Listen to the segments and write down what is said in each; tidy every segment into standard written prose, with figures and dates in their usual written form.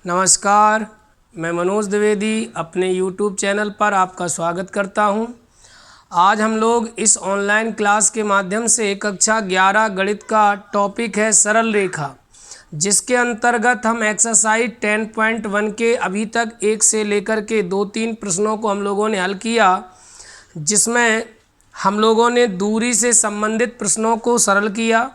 नमस्कार, मैं मनोज द्विवेदी अपने YouTube चैनल पर आपका स्वागत करता हूं। आज हम लोग इस ऑनलाइन क्लास के माध्यम से कक्षा 11 गणित का टॉपिक है सरल रेखा, जिसके अंतर्गत हम एक्सरसाइज 10.1 के अभी तक 1 से लेकर के 2-3 प्रश्नों को हम लोगों ने हल किया, जिसमें हम लोगों ने दूरी से संबंधित प्रश्नों को सरल किया।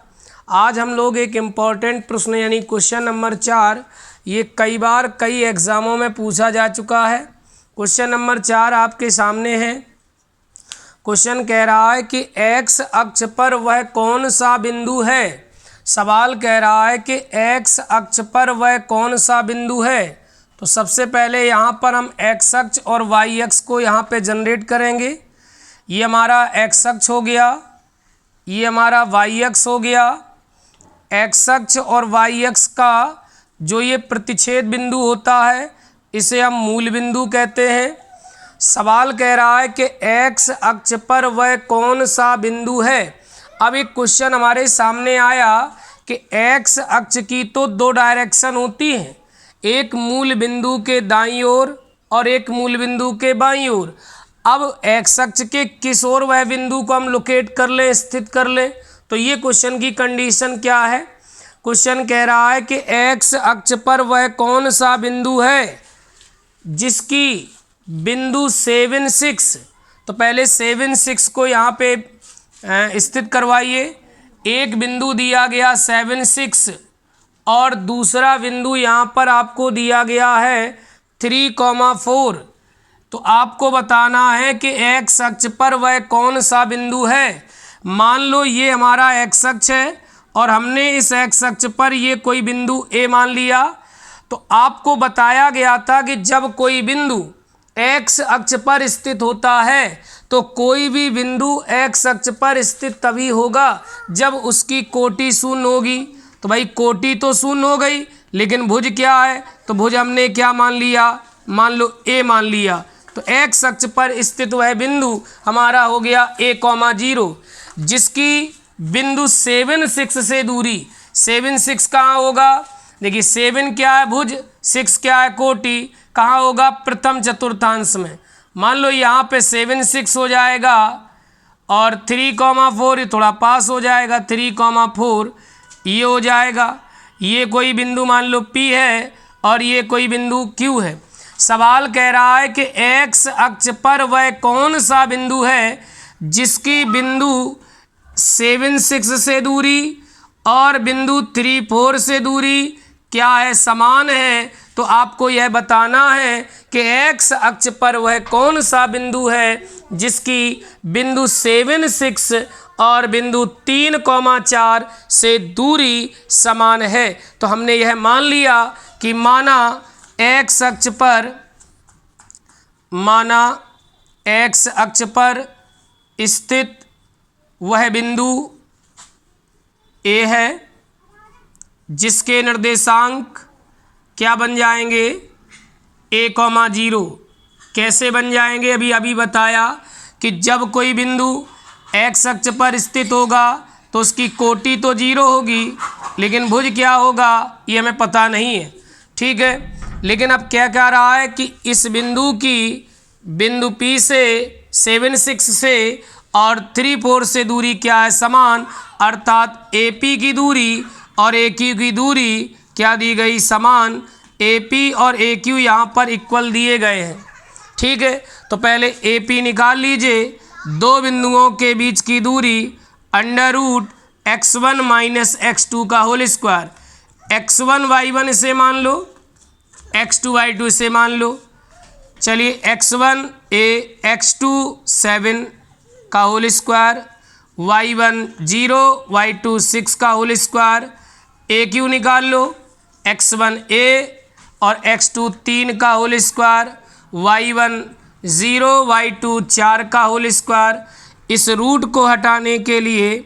आज हम लोग एक इम्पॉर्टेंट प्रश्न यानी क्वेश्चन नंबर 4, ये कई बार कई एग्ज़ामों में पूछा जा चुका है। क्वेश्चन नंबर 4 आपके सामने है। क्वेश्चन कह रहा है कि एक्स अक्ष पर वह कौन सा बिंदु है। सवाल कह रहा है कि एक्स अक्ष पर वह कौन सा बिंदु है। तो सबसे पहले यहाँ पर हम एक्स अक्ष और वाई अक्ष को यहाँ पे जनरेट करेंगे। ये हमारा एक्स अक्ष हो गया, ये हमारा वाई अक्ष हो गया। एक्स अक्ष और वाई अक्ष का जो ये प्रतिच्छेद बिंदु होता है, इसे हम मूल बिंदु कहते हैं। सवाल कह रहा है कि एक्स अक्ष पर वह कौन सा बिंदु है। अब एक क्वेश्चन हमारे सामने आया कि एक्स अक्ष की तो 2 डायरेक्शन होती हैं, एक मूल बिंदु के दाईं ओर और एक मूल बिंदु के बाईं ओर। अब एक्स अक्ष के किस ओर वह बिंदु को हम लोकेट कर लें, स्थित कर लें, तो ये क्वेश्चन की कंडीशन क्या है। क्वेश्चन कह रहा है कि एक्स अक्ष पर वह कौन सा बिंदु है जिसकी बिंदु 7-6, तो पहले 7-6 को यहाँ पे स्थित करवाइए। एक बिंदु दिया गया 7-6 और दूसरा बिंदु यहाँ पर आपको दिया गया है 3,4। तो आपको बताना है कि एक्स अक्ष पर वह कौन सा बिंदु है। मान लो ये हमारा एक्स अक्ष है और हमने इस एक्स अक्ष पर ये कोई बिंदु ए मान लिया। तो आपको बताया गया था कि जब कोई बिंदु एक्स अक्ष पर स्थित होता है तो कोई भी बिंदु एक्स अक्ष पर स्थित तभी होगा जब उसकी कोटि शून्य होगी। तो भाई कोटि तो शून्य हो गई, लेकिन भुज क्या है, तो भुज हमने क्या मान लिया, मान लो ए मान लिया। तो एक्स अक्ष पर स्थित वह बिंदु हमारा हो गया a,0, जिसकी बिंदु 7-6 से दूरी। 7-6 कहाँ होगा, देखिए 7 क्या है भुज, 6 क्या है कोटि, कहाँ होगा प्रथम चतुर्थांश में। मान लो यहाँ पे 7-6 हो जाएगा और 3,4 थोड़ा पास हो जाएगा, 3,4 ये हो जाएगा। ये कोई बिंदु मान लो P है और ये कोई बिंदु Q है। सवाल कह रहा है कि एक्स अक्ष पर वह कौन सा बिंदु है जिसकी बिंदु 7-6 से दूरी और बिंदु 3,4 से दूरी क्या है, समान है। तो आपको यह बताना है कि एक्स अक्ष पर वह कौन सा बिंदु है जिसकी बिंदु 7-6 और बिंदु 3,4 से दूरी समान है। तो हमने यह मान लिया कि माना एक्स अक्ष पर स्थित वह बिंदु ए है जिसके निर्देशांक क्या बन जाएंगे, a,0। कैसे बन जाएंगे, अभी बताया कि जब कोई बिंदु एक्स अक्ष पर स्थित होगा तो उसकी कोटि तो 0 होगी, लेकिन भुज क्या होगा ये हमें पता नहीं है, ठीक है। लेकिन अब क्या कह रहा है कि इस बिंदु की बिंदु P से 7-6 से और 3,4 से दूरी क्या है, समान, अर्थात AP की दूरी और AQ की दूरी क्या दी गई, समान। AP और AQ यहाँ पर इक्वल दिए गए हैं, ठीक है। तो पहले AP निकाल लीजिए, दो बिंदुओं के बीच की दूरी √x1 - x2 का होल स्क्वायर। x1 y1 इसे मान लो, x2 y2 इसे मान लो। चलिए x1 x2 7 का होल स्क्वायर, y1 0 y2 6 का होल स्क्वायर। AQ निकाल लो, x1 और x2 3 का होल स्क्वायर, y1 0 y2 4 का होल स्क्वायर। इस रूट को हटाने के लिए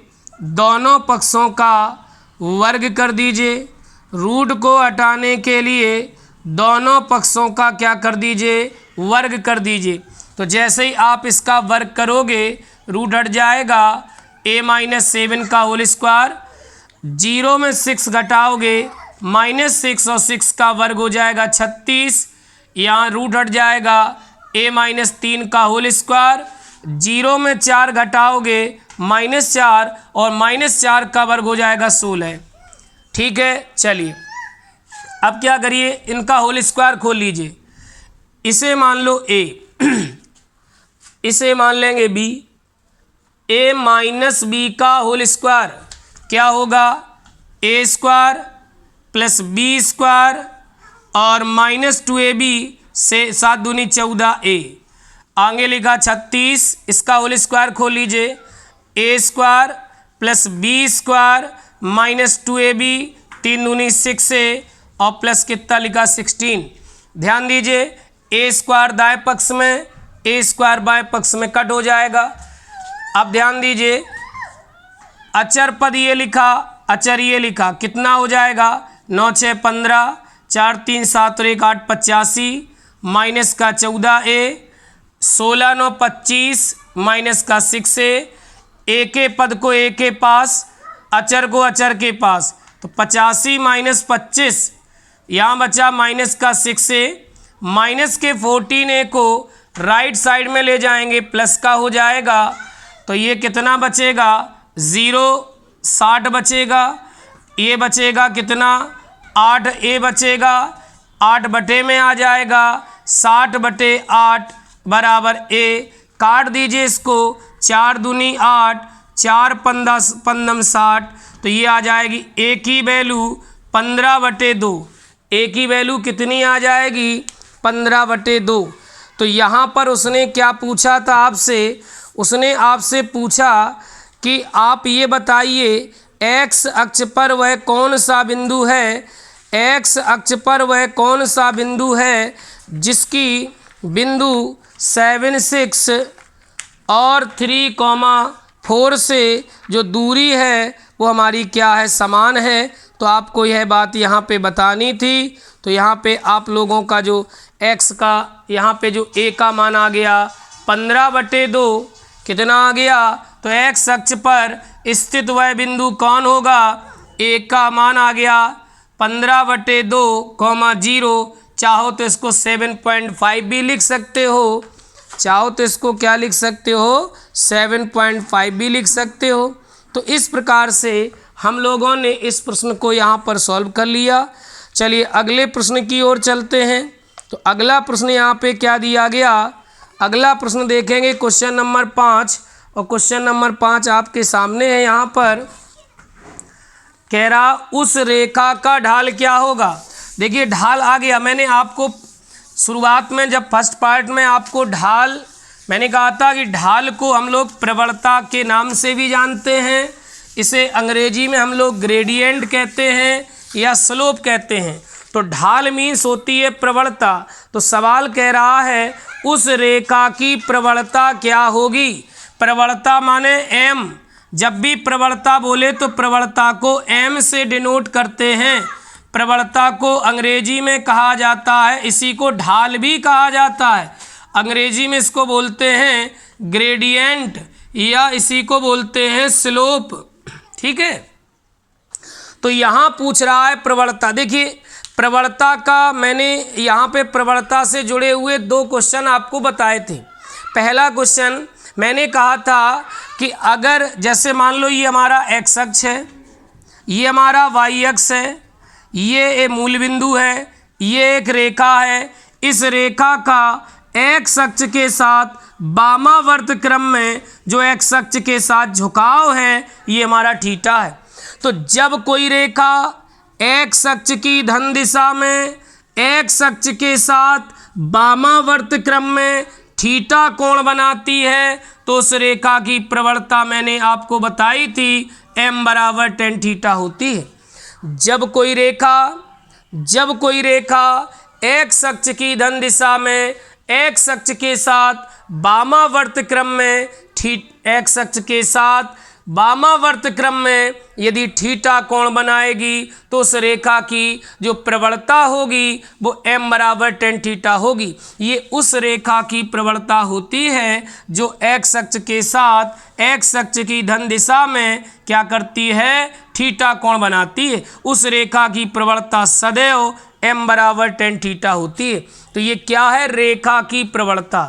दोनों पक्षों का वर्ग कर दीजिए। रूट को हटाने के लिए दोनों पक्षों का क्या कर दीजिए, वर्ग कर दीजिए। तो जैसे ही आप इसका वर्ग करोगे रूट हट जाएगा, a - 7 का होल स्क्वायर। 0 में 6 घटाओगे -6 और 6 का वर्ग हो जाएगा 36, यहाँ रूट हट जाएगा a-3 का होल स्क्वायर, 0 में 4 घटाओगे -4 और -4 का वर्ग हो जाएगा 16। ठीक है, चलिए अब क्या करिए, इनका होल स्क्वायर खोल लीजिए। इसे मान लो a, इसे मान लेंगे b, a-b का होल स्क्वायर क्या होगा, a square plus b square और -2ab से 7 दूनी 14a, आगे लिखा 36, इसका होल स्क्वायर खोल लीजिए, a square plus b square -2ab 3 दूनी 6a और प्लस कितना लिखा 16। ध्यान दीजिए a स्क्वायर दाएं पक्ष में, a स्क्वायर बाएं पक्ष में कट हो जाएगा। अब ध्यान दीजिए अचर पद ये लिखा, अचर ये लिखा, कितना हो जाएगा 9 6 15, 4 3 7 और 1 8 85 माइनस का 14a, 16 9 25 माइनस का 6a, एक के पद को एक के पास, अचर को अचर के पास, तो 85 माइनस 25, यहाँ बचा माइनस का 6a, माइनस के 14a को राइट साइड में ले जाएंगे, प्लस का हो जाएगा, तो ये कितना बचेगा 0 60 बचेगा, ये बचेगा कितना 8a बचेगा, 8 बटे में आ जाएगा 60 बटे 8 बराबर a, काट दीजिए इसको, 4 दूनी 8, 4 पंदम 60, तो ये आ जाएगी a की वैल्यू 15 बटे 2, a की वैल्यू कितनी आ जाएगी 15 बटे 2। तो यहाँ पर उसने क्या पूछा था आपसे, उसने आपसे पूछा कि आप ये बताइए x अक्ष पर वह कौन सा बिंदु है, x अक्ष पर वह कौन सा बिंदु है जिसकी बिंदु 7 6 और 3,4 से जो दूरी है वो हमारी क्या है, समान है। तो आपको यह बात यहाँ पे बतानी थी। तो यहाँ पे आप लोगों का जो x का यहाँ पे जो a का मान आ गया 15 बटे 2, कितना आ गया, तो x अक्ष पर स्थित वह बिंदु कौन होगा, a का मान आ गया 15 बटे 2, 0, चाहो तो इसको 7.5 भी लिख सकते हो, चाहो तो इसको क्या लिख सकते हो 7.5 भी लिख सकते हो। तो इस प्रकार से हम लोगों ने इस प्रश्न को यहाँ पर सॉल्व कर लिया। चलिए अगले प्रश्न की ओर चलते हैं। तो अगला प्रश्न यहाँ पे क्या दिया गया, अगला प्रश्न देखेंगे क्वेश्चन नंबर 5, और क्वेश्चन नंबर 5 आपके सामने है। यहाँ पर कह रहा उस रेखा का ढाल क्या होगा। देखिए ढाल आ गया, मैंने आपको शुरुआत में जब फर्स्ट पार्ट में आपको ढाल मैंने कहा था कि ढाल को हम लोग प्रवणता के नाम से भी जानते हैं, इसे अंग्रेजी में हम लोग ग्रेडियंट कहते हैं या स्लोप कहते हैं। तो ढाल मीन्स होती है प्रवणता। तो सवाल कह रहा है उस रेखा की प्रवणता क्या होगी। प्रवणता माने m, जब भी प्रवणता बोले तो प्रवणता को m से डिनोट करते हैं। प्रवणता को अंग्रेजी में कहा जाता है, इसी को ढाल भी कहा जाता है, अंग्रेजी में इसको बोलते हैं ग्रेडियंट या इसी को बोलते हैं स्लोप। ठीक है, तो यहाँ पूछ रहा है प्रवणता। देखिए प्रवणता का मैंने यहाँ पे प्रवणता से जुड़े हुए 2 क्वेश्चन आपको बताए थे। पहला क्वेश्चन मैंने कहा था कि अगर जैसे मान लो ये हमारा x अक्ष है, ये हमारा y अक्ष है, ये एक मूल बिंदु है, ये एक रेखा है, इस रेखा का x अक्ष के साथ वामावर्त क्रम में जो x अक्ष के साथ झुकाव है ये हमारा थीटा है। तो जब कोई रेखा x अक्ष की धन दिशा में x अक्ष के साथ वामावर्त क्रम में थीटा कोण बनाती है तो उस रेखा की प्रवणता मैंने आपको बताई थी m बराबर tan थीटा होती है। जब कोई रेखा x अक्ष की धन दिशा में x अक्ष के साथ वामावर्त क्रम में x अक्ष के साथ वामावर्त क्रम में यदि थीटा कोण बनाएगी तो उस रेखा की जो प्रवणता होगी वो m बराबर tan थीटा होगी। ये उस रेखा की प्रवणता होती है जो x अक्ष के साथ x अक्ष की धन दिशा में क्या करती है, थीटा कोण बनाती है। उस रेखा की प्रवणता सदैव m बराबर tan थीटा होती है। तो ये क्या है, रेखा की प्रवणता।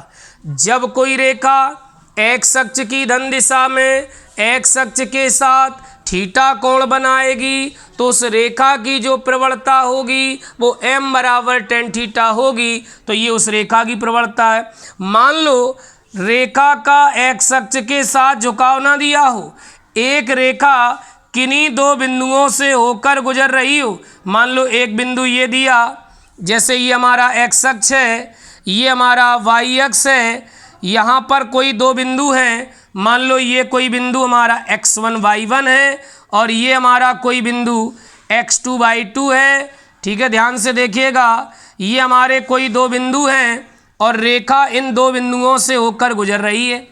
जब कोई रेखा x अक्ष की धन दिशा में x अक्ष के साथ थीटा कोण बनाएगी तो उस रेखा की जो प्रवणता होगी वो m बराबर tan थीटा होगी। तो ये उस रेखा की प्रवणता है। मान लो रेखा का x अक्ष के साथ झुकाव ना दिया हो, एक रेखा किन्हीं दो बिंदुओं से होकर गुजर रही हो। मान लो एक बिंदु ये दिया, जैसे ये हमारा x अक्ष है, ये हमारा y अक्ष है, यहाँ पर कोई दो बिंदु हैं। मान लो ये कोई बिंदु हमारा x1 y1 है और ये हमारा कोई बिंदु x2 y2 है। ठीक है, ध्यान से देखिएगा, ये हमारे कोई दो बिंदु हैं और रेखा इन दो बिंदुओं से होकर गुजर रही है।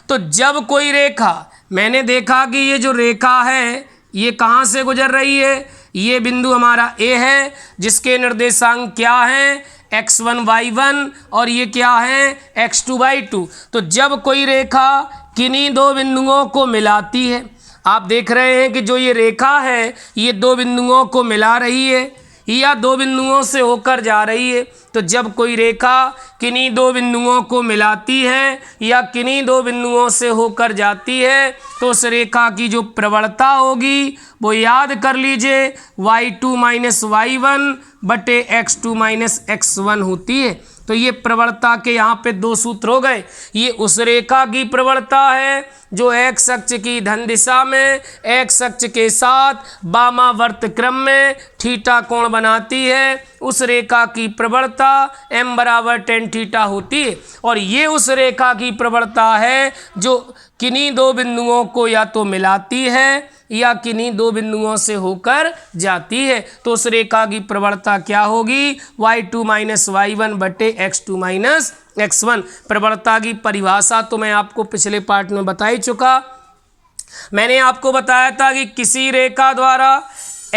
तो जब कोई रेखा, मैंने देखा कि ये जो रेखा है ये कहाँ से गुजर रही है, ये बिंदु हमारा A है जिसके निर्देशांक क्या हैं, x1 y1 और ये क्या है, x2 y2। तो जब कोई रेखा किन्हीं दो बिंदुओं को मिलाती है, आप देख रहे हैं कि जो ये रेखा है ये दो बिंदुओं को मिला रही है या दो बिंदुओं से होकर जा रही है। तो जब कोई रेखा किन्हीं दो बिंदुओं को मिलाती है या किन्हीं दो बिंदुओं से होकर जाती है तो उस रेखा की जो प्रवणता होगी वो याद कर लीजिए y2 माइनस y1 बटे x2 माइनस x1 होती है। तो ये प्रवणता के यहाँ पे दो सूत्र हो गए। ये उस रेखा की प्रवणता है जो x अक्ष की धन दिशा में x अक्ष के साथ वामावर्त क्रम में थीटा कोण बनाती है। उस रेखा की प्रवणता m बराबर tan थीटा होती है। और ये उस रेखा की प्रवणता है जो किन्हीं दो बिंदुओं को या तो मिलाती है या किन्हीं दो बिंदुओं से होकर जाती है। तो उस रेखा की प्रवणता क्या होगी, y2 माइनस y1 बटे x2 माइनस x1। प्रवणता की परिभाषा तो मैं आपको पिछले पार्ट में बता ही चुका। मैंने आपको बताया था कि किसी रेखा द्वारा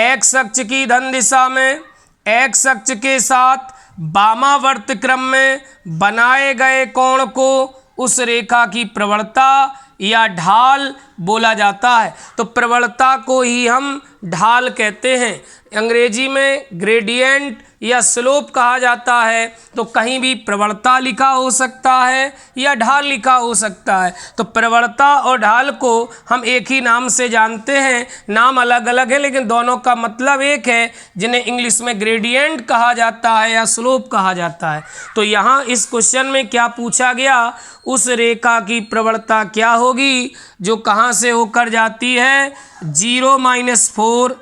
x अक्ष की धन दिशा में x अक्ष के साथ वामावर्त क्रम में बनाए गए कोण को उस रेखा की प्रवणता या ढाल बोला जाता है। तो प्रवणता को ही हम ढाल कहते हैं। अंग्रेजी में ग्रेडियंट या स्लोप कहा जाता है। तो कहीं भी प्रवणता लिखा हो सकता है या ढाल लिखा हो सकता है। तो प्रवणता और ढाल को हम एक ही नाम से जानते हैं, नाम अलग अलग है लेकिन दोनों का मतलब एक है, जिन्हें इंग्लिश में ग्रेडियंट कहा जाता है या स्लोप कहा जाता है। तो यहाँ इस क्वेश्चन में क्या पूछा गया, उस रेखा की प्रवणता क्या होगी जो कहाँ से होकर जाती है, 0 माइनस 4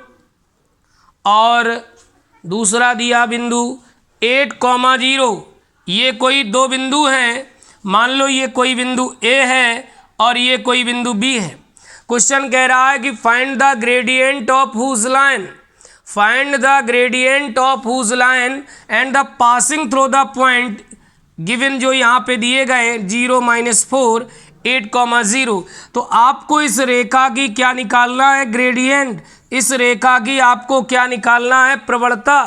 और दूसरा दिया बिंदु 8,0। ये कोई दो बिंदु हैं। मान लो ये कोई बिंदु A है और ये कोई बिंदु B है। क्वेश्चन कह रहा है कि find the gradient of whose line, find the gradient of whose line and the passing through the point given, जो यहाँ पे दिए गए 0 माइनस 4 8,0। तो आपको इस रेखा की क्या निकालना है, ग्रेडियंट। इस रेखा की आपको क्या निकालना है, प्रवणता।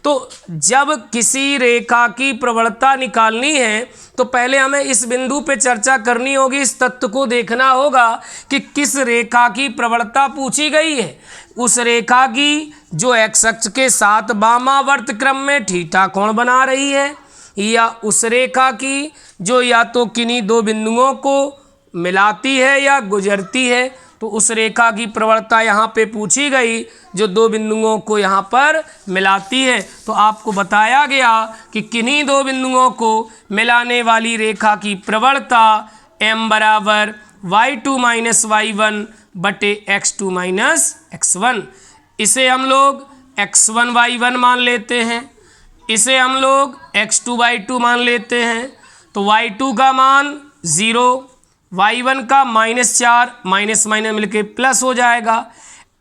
तो जब किसी रेखा की प्रवणता निकालनी है तो पहले हमें इस बिंदु पे चर्चा करनी होगी, इस तत्व को देखना होगा कि किस रेखा की प्रवणता पूछी गई है। उस रेखा की जो x अक्ष के साथ वामावर्त क्रम में थीटा कोण बना रही है, या उस रेखा की जो या तो किन्हीं दो बिंदुओं को मिलाती है या गुजरती है। तो उस रेखा की प्रवणता यहाँ पे पूछी गई जो दो बिंदुओं को यहाँ पर मिलाती है। तो आपको बताया गया कि किन्हीं दो बिंदुओं को मिलाने वाली रेखा की प्रवणता m बराबर y2 माइनस y1 बटे x2 माइनस x1। इसे हम लोग x1 y1 मान लेते हैं, इसे हम लोग x2 y2 मान लेते हैं। तो y2 का मान 0, y1 का -4, माइनस माइनस मिलके प्लस हो जाएगा।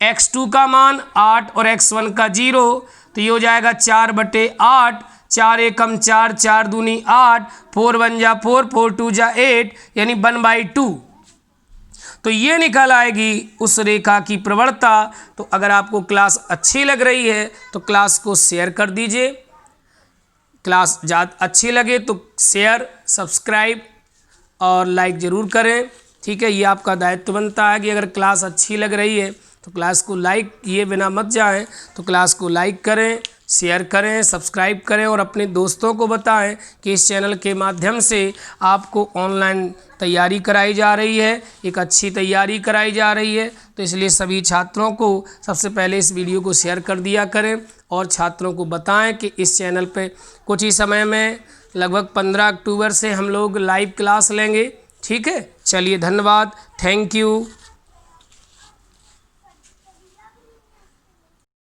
x2 का मान 8 और x1 का 0, तो ये हो जाएगा 4/8। 4 एकम 4, 4 दूनी 8, 4 1 जा 4, 4 2 जा 8, यानी 1/2। तो ये निकल आएगी उस रेखा की प्रवणता। तो अगर आपको क्लास अच्छी लग रही है तो क्लास को शेयर कर दीजिए। क्लास ज़्यादा अच्छी लगे तो शेयर, सब्सक्राइब और लाइक ज़रूर करें। ठीक है, ये आपका दायित्व बनता है कि अगर क्लास अच्छी लग रही है तो क्लास को लाइक किए बिना मत जाएं। तो क्लास को लाइक करें, शेयर करें, सब्सक्राइब करें और अपने दोस्तों को बताएं कि इस चैनल के माध्यम से आपको ऑनलाइन तैयारी कराई जा रही है, एक अच्छी तैयारी कराई जा रही है। तो इसलिए सभी छात्रों को सबसे पहले इस वीडियो को शेयर कर दिया करें और छात्रों को बताएं कि इस चैनल पे कुछ ही समय में लगभग 15 अक्टूबर से हम लोग लाइव क्लास लेंगे। ठीक है, चलिए धन्यवाद, थैंक यू।